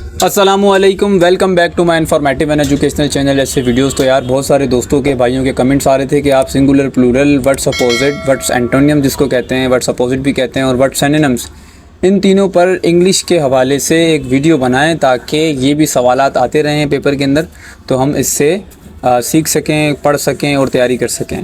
अस्सलामुअलैकुम, welcome back to my informative and educational channel. ऐसे videos तो यार बहुत सारे दोस्तों के भाइयों के कमेंट्स आ रहे थे कि आप singular, plural, words opposite, words antonym जिसको कहते हैं, वर्ड्स अपोजिट भी कहते हैं, और वर्ड्स सिनोनिम्स, इन तीनों पर इंग्लिश के हवाले से एक वीडियो बनाएं ताकि ये भी सवालात आते रहें पेपर के अंदर, तो हम इससे सीख सकें, पढ़ सकें और तैयारी कर सकें।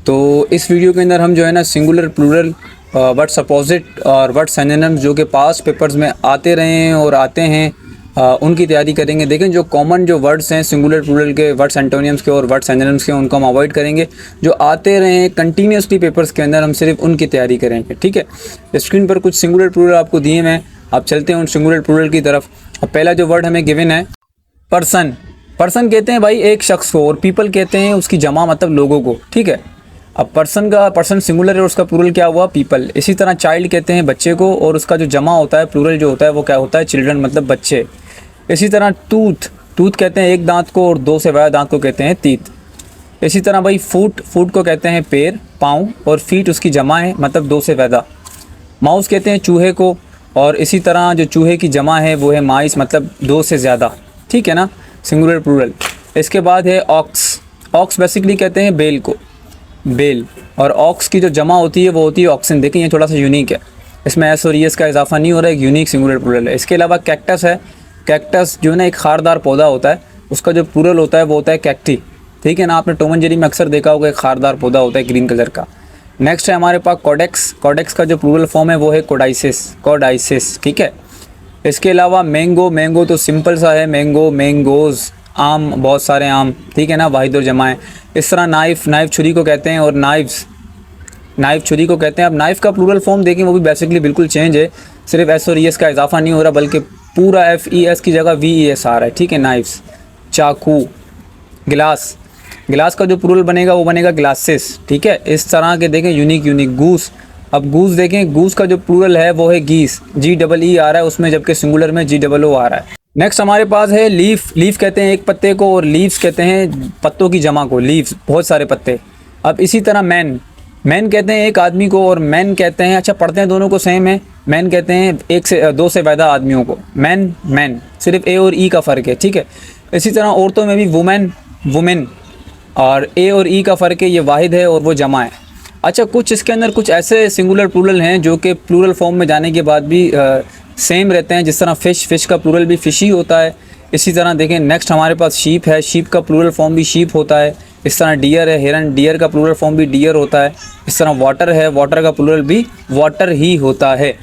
तो इस वीडियो के अंदर हम जो है ना सिंगुलर, प्लूरल, वर्ड्स अपोजिट और वर्ड्स सिनोनिम्स जो कि पास्ट पेपर्स में आते रहे हैं और आते हैं, उनकी तैयारी करेंगे। देखें जो कॉमन जो वर्ड्स हैं सिंगुलर, प्लूरल के, वर्ड्स एंटोनियम्स के और वर्ड्स सिनोनिम्स के, उनको हम अवॉइड करेंगे। जो आते रहे हैं कंटिन्यूसली पेपर्स के अंदर, हम सिर्फ उनकी तैयारी करेंगे। ठीक है, स्क्रीन पर कुछ सिंगुलर, प्लूरल आपको दिए हैं, आप चलते हैं उन सिंगुलर, प्लूरल की तरफ। अब पहला जो वर्ड हमें गिवन है पर्सन। पर्सन कहते हैं भाई एक शख्स को, और पीपल कहते हैं उसकी जमा मतलब लोगों को। ठीक है, अब पर्सन सिंगुलर है और उसका प्लूरल क्या हुआ, पीपल। इसी तरह चाइल्ड कहते हैं बच्चे को, और उसका जो जमा होता है प्लूरल जो होता है वो क्या होता है, चिल्ड्रन मतलब बच्चे। इसी तरह टूथ कहते हैं एक दांत को, और दो से ज़्यादा दांत को कहते हैं तीत। इसी तरह भाई फुट को कहते हैं पैर, पाँव, और फीट उसकी जमा है मतलब दो से ज़्यादा। माउस कहते हैं चूहे को, और इसी तरह जो चूहे की जमा है वो है माइस मतलब दो से ज़्यादा। ठीक है ना, सिंगुलर, प्लूरल। इसके बाद है ऑक्स बेसिकली कहते हैं बेल को, बेल, और ऑक्स की जो जमा होती है वो होती है ऑक्सन। देखिए ये थोड़ा सा यूनिक है, इसमें एस और ईएस का इजाफा नहीं हो रहा है, एक यूनिक सिंगुलर प्लूरल है। इसके अलावा कैक्टस है। कैक्टस जो है ना एक खारदार पौधा होता है, उसका जो प्लूरल होता है वो होता है कैक्टी। ठीक है ना, आपने टॉम एंड जेरी में अक्सर देखा होगा, एक खारदार पौधा होता है ग्रीन कलर का। नेक्स्ट है हमारे पास कोडेक्स। कोडेक्स का जो प्लूरल फॉर्म है वो है कोडाइसिस। ठीक है, इसके अलावा मैंगो तो सिंपल सा है, मैंगोज़, आम, बहुत सारे आम। ठीक है ना, वाहिद और जमा है। इस तरह नाइफ़ छुरी को कहते हैं, और नाइफ छुरी को कहते हैं। अब नाइफ़ का प्लूरल फॉर्म देखें वो भी बेसिकली बिल्कुल चेंज है, सिर्फ एस और ईएस का इजाफा नहीं हो रहा बल्कि पूरा FES की जगह VES आ रहा है। ठीक है, नाइफ्स, चाकू, गिलास का जो प्लूरल बनेगा वो बनेगा ग्लासेस। ठीक है, इस तरह के देखें यूनिक। गूस, अब गूस देखें, गूस का जो प्लूरल है वो है गीस, GEE आ रहा है उसमें, जबकि सिंगुलर में GOO आ रहा है। नेक्स्ट हमारे पास है लीफ कहते हैं एक पत्ते को, और लीव्स कहते हैं पत्तों की जमा को, लीव्स बहुत सारे पत्ते। अब इसी तरह मैन कहते हैं एक आदमी को, और मैन कहते हैं, अच्छा पढ़ते हैं दोनों को सेम है, मैन कहते हैं एक से दो से ज़्यादा आदमियों को। मैन सिर्फ ए और ई का फ़र्क है। ठीक है, इसी तरह औरतों में भी वुमेन, और ए और ई का फ़र्क है, ये वाहिद है और वो जमा है। अच्छा, कुछ इसके अंदर कुछ ऐसे सिंगुलर प्लूरल हैं जो कि प्लूरल फॉर्म में जाने के बाद भी सेम रहते हैं, जिस तरह फ़िश का प्लूरल भी फ़िशी होता है। इसी तरह देखें नेक्स्ट हमारे पास शीप है, शीप का प्लूरल फॉर्म भी शीप होता है। इस तरह डियर है, हिरन, डियर का प्लूरल फॉर्म भी डियर होता है। इस तरह वाटर है, वाटर का प्लूरल भी वाटर ही होता है।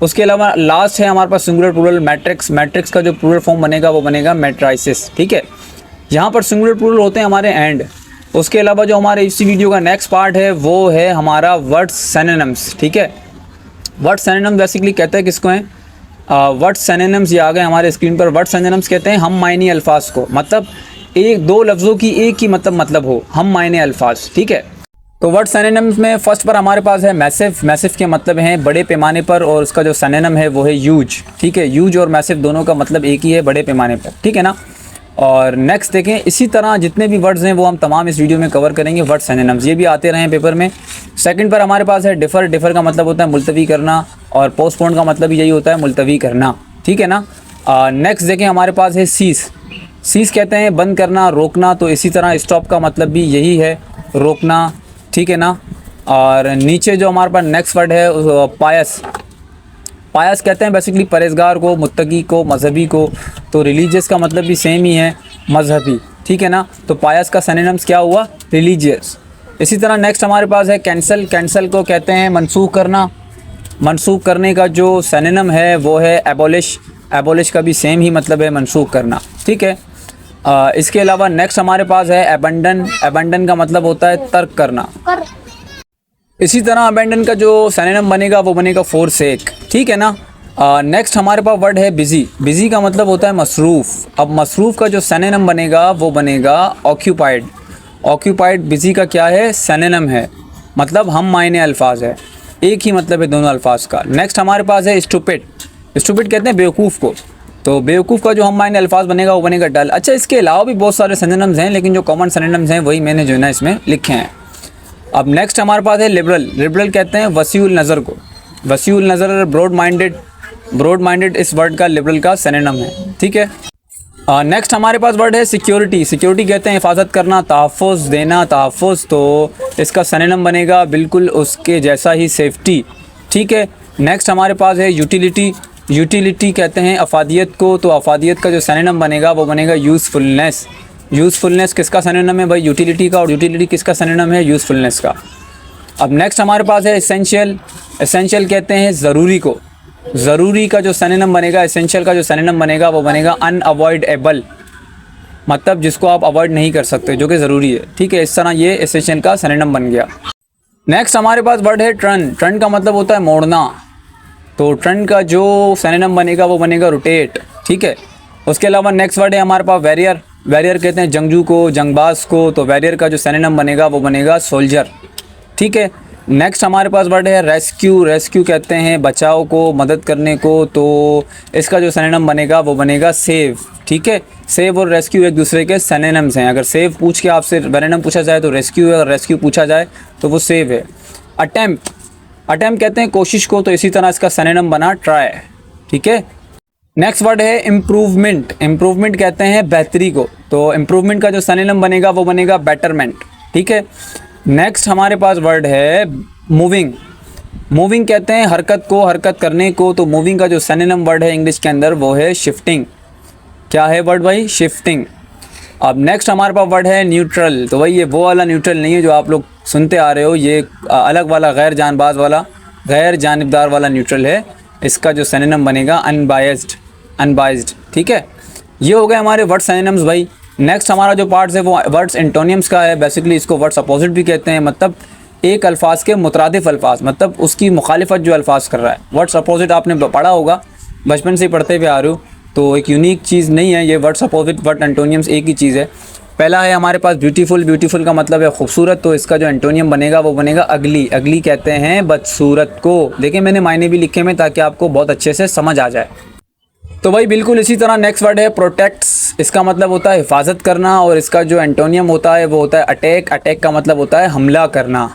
उसके अलावा लास्ट है हमारे पास सिंगुलर, प्लूरल, मैट्रिक्स का जो प्लूरल फॉर्म बनेगा वो बनेगा मैट्राइसिस। ठीक है, यहाँ पर सिंगुलर प्लूरल होते हैं हमारे एंड। उसके अलावा जो हमारे इसी वीडियो का नेक्स्ट पार्ट है वो है हमारा वर्ड्स सिनोनिम्स। ठीक है, वर्ड्स सिनोनिम्स बेसिकली कहते हैं किसको हैं, वर्ड्स सिनोनिम्स ये आ गए हमारे स्क्रीन पर। वर्ड्स सिनोनिम्स कहते हैं हम मायने अल्फाज को, मतलब एक दो लफ्ज़ों की एक ही मतलब हो, हम मायने अल्फाज। ठीक है, तो वर्ड सिनोनिम्स में फर्स्ट पर हमारे पास है मैसिव के मतलब हैं बड़े पैमाने पर, और उसका जो सिनोनिम है वो है ह्यूज। ठीक है, ह्यूज और मैसिव दोनों का मतलब एक ही है, बड़े पैमाने पर। ठीक है ना, और नेक्स्ट देखें इसी तरह जितने भी वर्ड्स हैं वो हम तमाम इस वीडियो में कवर करेंगे। वर्ड सिनोनिम्स ये भी आते रहे हैं पेपर में। सेकंड पर हमारे पास है डिफ़र का मतलब होता है मुलतवी करना, और पोस्टपोन का मतलब यही होता है मुलतवी करना। ठीक है ना, नेक्स्ट देखें हमारे पास है सीज कहते हैं बंद करना, रोकना, तो इसी तरह स्टॉप का मतलब भी यही है, रोकना। ठीक है ना, और नीचे जो हमारे पास नेक्स्ट वर्ड है पायस कहते हैं बेसिकली परहेजगार को, मुत्तकी को, मजहबी को, तो रिलीजियस का मतलब भी सेम ही है, मजहबी। ठीक है ना, तो पायस का सिनोनिम्स क्या हुआ, रिलीजियस। इसी तरह नेक्स्ट हमारे पास है कैंसल को कहते हैं मनसूख करना, मनसूख करने का जो सिनोनिम है वो है एबॉलिश का भी सेम ही मतलब है मनसूख करना। ठीक है, इसके अलावा नेक्स्ट हमारे पास है अबंडन का मतलब होता है तर्क करना। इसी तरह अबेंडन का जो सिनोनिम बनेगा वो बनेगा फोरसेक। ठीक है ना, नेक्स्ट हमारे पास वर्ड है बिजी का मतलब होता है मसरूफ़। अब मसरूफ़ का जो सिनोनिम बनेगा वो बनेगा ऑक्यूपाइड बिजी का क्या है, सिनोनिम है, मतलब हम मायने अल्फाज है, एक ही मतलब है दोनों अल्फाज का। नेक्स्ट हमारे पास है स्टूपिड कहते हैं बेवकूफ़ को, तो बेवकूफ़ का जो हम मायने अल्फाज बनेगा वो बनेगा डल। अच्छा, इसके अलावा भी बहुत सारे सिनोनिम्स हैं, लेकिन जो कॉमन सिनोनिम्स हैं वही मैंने जो है ना इसमें लिखे हैं। अब नेक्स्ट हमारे पास है लिबरल कहते हैं वसीउल नज़र को, वसीउल नज़र ब्रॉड माइंडेड ब्रॉड माइंडेड इस वर्ड का लिबरल का सिनोनिम है, ठीक है। नेक्स्ट हमारे पास वर्ड है सिक्योरिटी। सिक्योरिटी कहते हैं हिफाजत करना, तहफ़्फ़ुज़ देना, तहफ़्फ़ुज़, तो इसका सिनोनिम बनेगा बिल्कुल उसके जैसा ही सेफ्टी, ठीक है। नेक्स्ट हमारे पास है यूटिलिटी। यूटिलिटी कहते हैं अफादियत को, तो अफादियत का जो सिनोनिम बनेगा वो बनेगा यूज़फुलनेस। यूज़फुलनेस किसका सिनोनिम है भाई? यूटिलिटी का। और यूटिलिटी किसका सिनोनिम है? यूज़फुलनेस का। अब नेक्स्ट हमारे पास है एसेंशियल। एसेंशियल कहते हैं ज़रूरी को। ज़रूरी का जो सिनोनिम बनेगा, एसेंशियल का जो सिनोनिम बनेगा वो बनेगा अनअवॉइडेबल, मतलब जिसको आप अवॉइड नहीं कर सकते, जो कि ज़रूरी है, ठीक है। इस तरह ये एसेंशियल का सिनोनिम बन गया। नेक्स्ट हमारे पास वर्ड है टर्न। टर्न का मतलब होता है मोड़ना, तो टर्न का जो सिनोनिम बनेगा वो बनेगा रोटेट, ठीक है। उसके अलावा नेक्स्ट वर्ड है हमारे पास वैरियर। वैरियर कहते हैं जंगजू को, जंगबाज को, तो वैरियर का जो सिनोनिम बनेगा वो बनेगा सोल्जर, ठीक है। नेक्स्ट हमारे पास वर्ड है रेस्क्यू। रेस्क्यू कहते हैं बचाव को, मदद करने को, तो इसका जो सिनोनिम बनेगा वो बनेगा सेव, ठीक है। सेव और रेस्क्यू एक दूसरे के सिनोनिम्स हैं। अगर सेव पूछ के आपसे सिनोनिम पूछा जाए तो रेस्क्यू है, अगर रेस्क्यू पूछा जाए तो वो सेव है। अटेम्प्ट। अटेम्प्ट कहते हैं कोशिश को, तो इसी तरह इसका सिनोनिम बना ट्राई, ठीक है। नेक्स्ट वर्ड है इम्प्रूवमेंट। इम्प्रूवमेंट कहते हैं बेहतरी को, तो इम्प्रूवमेंट का जो सिनोनिम बनेगा वो बनेगा बेटरमेंट, ठीक है। नेक्स्ट हमारे पास वर्ड है मूविंग। मूविंग कहते हैं हरकत को, हरकत करने को, तो मूविंग का जो सिनोनिम वर्ड है इंग्लिश के अंदर वो है शिफ्टिंग। क्या है वर्ड भाई? शिफ्टिंग। अब नेक्स्ट हमारे पास वर्ड है न्यूट्रल। तो भाई ये वो वाला न्यूट्रल नहीं है जो आप लोग सुनते आ रहे हो, ये अलग वाला गैर जानबाज वाला, गैर जानिबदार वाला न्यूट्रल है। इसका जो सिनोनिम बनेगा अनबायस्ड, अनबायस्ड, ठीक है। ये हो गए हमारे वर्ड सिनोनिम्स भाई। नेक्स्ट हमारा जो पार्ट्स है वो वर्ड्स एंटोनियम्स का है। बेसिकली इसको वर्ड्स अपोजिट भी कहते हैं, मतलब एक अल्फाज के मुतरादिफ अल्फाज, मतलब उसकी मुखालिफत जो अल्फाज कर रहा है। वर्ड्स अपोजिट आपने पढ़ा होगा, बचपन से पढ़ते हुए आ रहे हो, तो एक यूनिक चीज़ नहीं है ये। वर्ड्स अपोजिट, वर्ड एंटोनियम्स एक ही चीज़ है। पहला है हमारे पास ब्यूटीफुल। ब्यूटीफुल का मतलब है खूबसूरत, तो इसका जो एंटोनियम बनेगा वो बनेगा अगली। अगली कहते हैं बदसूरत को। देखिए मैंने मायने भी लिखे में ताकि आपको बहुत अच्छे से समझ आ जाए। तो भाई बिल्कुल इसी तरह नेक्स्ट वर्ड है प्रोटेक्ट्स। इसका मतलब होता है हिफाजत करना, और इसका जो एंटोनियम होता है वो होता है अटैक। अटैक का मतलब होता है हमला करना।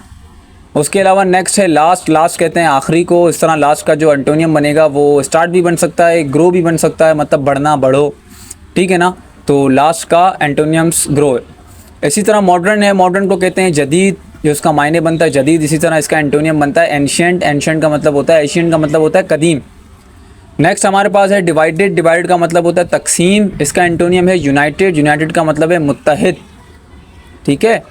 उसके अलावा नेक्स्ट है लास्ट। लास्ट कहते हैं आखिरी को। इस तरह लास्ट का जो एंटोनियम बनेगा वो स्टार्ट भी बन सकता है, ग्रो भी बन सकता है, मतलब बढ़ना, बढ़ो, ठीक है ना। तो लास्ट का एंटोनियम्स ग्रो। इसी तरह मॉडर्न है। मॉडर्न को कहते हैं जदीद, जो उसका मायने बनता है जदीद। इसी तरह इसका एंटोनियम बनता है एंशिएंट। एंशिएंट का मतलब होता है, एशियन का मतलब होता है कदीम। नेक्स्ट हमारे पास है डिवाइडेड। डिवाइडेड का मतलब होता है तकसीम। इसका एंटोनियम है यूनाइटेड। यूनाइटेड का मतलब है मुत्तहिद, ठीक है।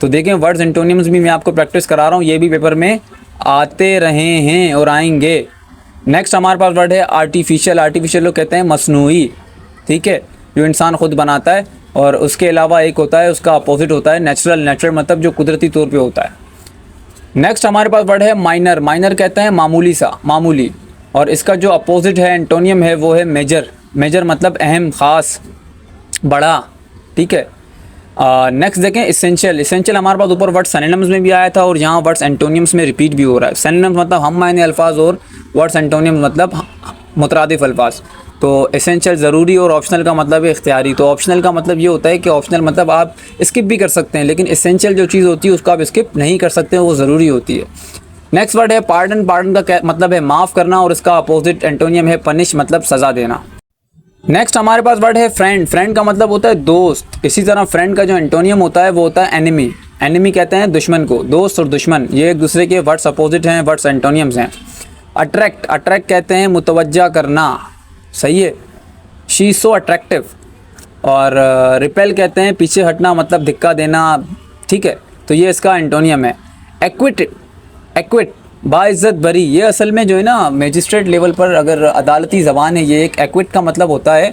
तो देखें वर्ड्स एंटोनियम्स भी मैं आपको प्रैक्टिस करा रहा हूँ, ये भी पेपर में आते रहे हैं और आएंगे। नेक्स्ट हमारे पास वर्ड है आर्टिफिशियल। आर्टिफिशियल लोग कहते हैं मसनूई, ठीक है, जो इंसान खुद बनाता है। और उसके अलावा एक होता है, उसका अपोजिट होता है नेचुरल। नेचुरल मतलब जो कुदरती तौर पे होता है। नेक्स्ट हमारे पास वर्ड है माइनर। माइनर कहते हैं मामूली सा, मामूली। और इसका जो अपोजिट है, एंटोनियम है, वो है मेजर। मेजर मतलब अहम, ख़ास, बड़ा, ठीक है। नेक्स्ट देखें इसेंशियल। इसेंशियल हमारे पास ऊपर वर्ड सिनोनिम्स में भी आया था और यहाँ वर्ड्स एंटोनियम्स में रिपीट भी हो रहा है। सिनोनिम्स मतलब हम मायने अल्फाज और वर्ड्स एंटोनियम्स मतलब मुतरादिफ अल्फाज। तो एसेंशियल ज़रूरी और ऑप्शनल का मतलब है इख्तियारी। तो ऑप्शनल का मतलब ये होता है कि ऑप्शनल मतलब आप स्किप भी कर सकते हैं, लेकिन एसेंशियल जो चीज़ होती है उसको आप स्किप नहीं कर सकते, वो ज़रूरी होती है। नेक्स्ट वर्ड है पार्डन। पार्डन का मतलब है माफ़ करना, और इसका अपोजिट एंटोनियम है पनिश, मतलब सज़ा देना। नेक्स्ट हमारे पास वर्ड है फ्रेंड। फ्रेंड का मतलब होता है दोस्त। इसी तरह फ्रेंड का जो एंटोनियम होता है वो होता है एनिमी। एनिमी कहते हैं दुश्मन को। दोस्त और दुश्मन ये एक दूसरे के वर्ड्स अपोजिट हैं, वर्ड्स एंटोनियम्स हैं। अट्रैक्ट। अट्रैक्ट कहते हैं मुतवज्जा करना, सही है, शी सो अट्रैक्टिव। और रिपेल कहते हैं पीछे हटना, मतलब धिक्का देना, ठीक है। तो ये इसका एंटोनियम है। एक्विट। एक्विट बाइज्जत बरी। ये असल में जो है ना मजिस्ट्रेट लेवल पर अगर अदालती ज़बान है, ये एक एक्विट का मतलब होता है।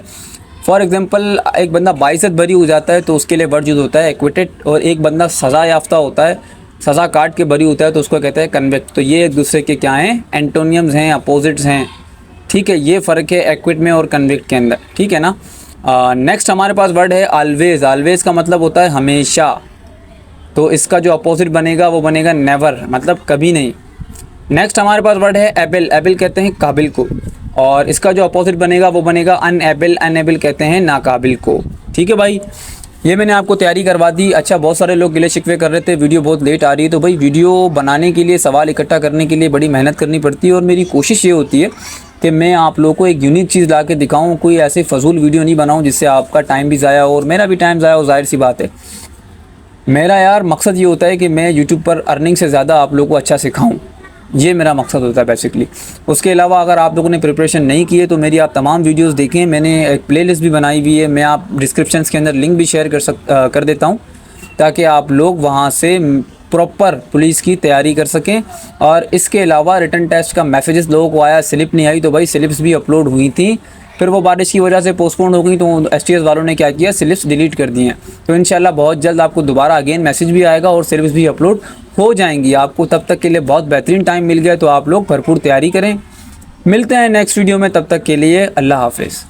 फॉर एग्जांपल एक बंदा बाइज्जत बरी हो जाता है तो उसके लिए वर्ड यूज़ होता है एक्विटेड। और एक बंदा सज़ा याफ्ता होता है, सज़ा काट के बरी होता है, तो उसको कहते हैं कन्विक्ट। तो ये एक दूसरे के क्या हैं, एंटोनियम्स हैं, अपोजिट्स हैं, ठीक है। ये फ़र्क है एक्विट में और कन्विक्ट के अंदर, ठीक है ना। नेक्स्ट हमारे पास वर्ड है ऑलवेज़। ऑलवेज़ का मतलब होता है हमेशा। तो इसका जो अपोजिट बनेगा वो बनेगा नेवर, मतलब कभी नहीं। नेक्स्ट हमारे पास वर्ड है एबल। एबल कहते हैं काबिल को, और इसका जो अपोजिट बनेगा वो बनेगा अनएबल। अनएबल कहते हैं नाकाबिल को, ठीक है भाई। ये मैंने आपको तैयारी करवा दी। अच्छा, बहुत सारे लोग गिले शिकवे कर रहे थे वीडियो बहुत लेट आ रही है, तो भाई वीडियो बनाने के लिए, सवाल इकट्ठा करने के लिए बड़ी मेहनत करनी पड़ती है, और मेरी कोशिश ये होती है कि मैं आप लोगों को एक यूनिक चीज़ ला के दिखाऊँ, कोई ऐसे फजूल वीडियो नहीं बनाऊँ जिससे आपका टाइम भी ज़ाया हो और मेरा भी टाइम ज़ाया हो। जाहिर सी बात है, मेरा यार मकसद ये होता है कि मैं यूट्यूब पर अर्निंग से ज़्यादा आप लोगों को अच्छा सिखाऊँ, ये मेरा मकसद होता है बेसिकली। उसके अलावा अगर आप लोगों ने प्रिपरेशन नहीं की है तो मेरी आप तमाम वीडियोस देखें, मैंने एक प्लेलिस्ट भी बनाई हुई है, मैं आप डिस्क्रिप्शन के अंदर लिंक भी शेयर कर देता हूँ, ताकि आप लोग वहाँ से प्रॉपर पुलिस की तैयारी कर सकें। और इसके अलावा रिटन टेस्ट का मैसेजेस लोगों को आया, स्लिप नहीं आई, तो भाई स्लिप्स भी अपलोड हुई थी, फिर वो बारिश की वजह से पोस्टपोन हो गई, तो STS वालों ने क्या किया, स्लिप्स डिलीट कर दिए हैं। तो इंशाल्लाह बहुत जल्द आपको दोबारा अगेन मैसेज भी आएगा और स्लिप्स भी अपलोड हो जाएंगी आपको। तब तक के लिए बहुत बेहतरीन टाइम मिल गया, तो आप लोग भरपूर तैयारी करें। मिलते हैं नेक्स्ट वीडियो में, तब तक के लिए अल्लाह हाफिज़।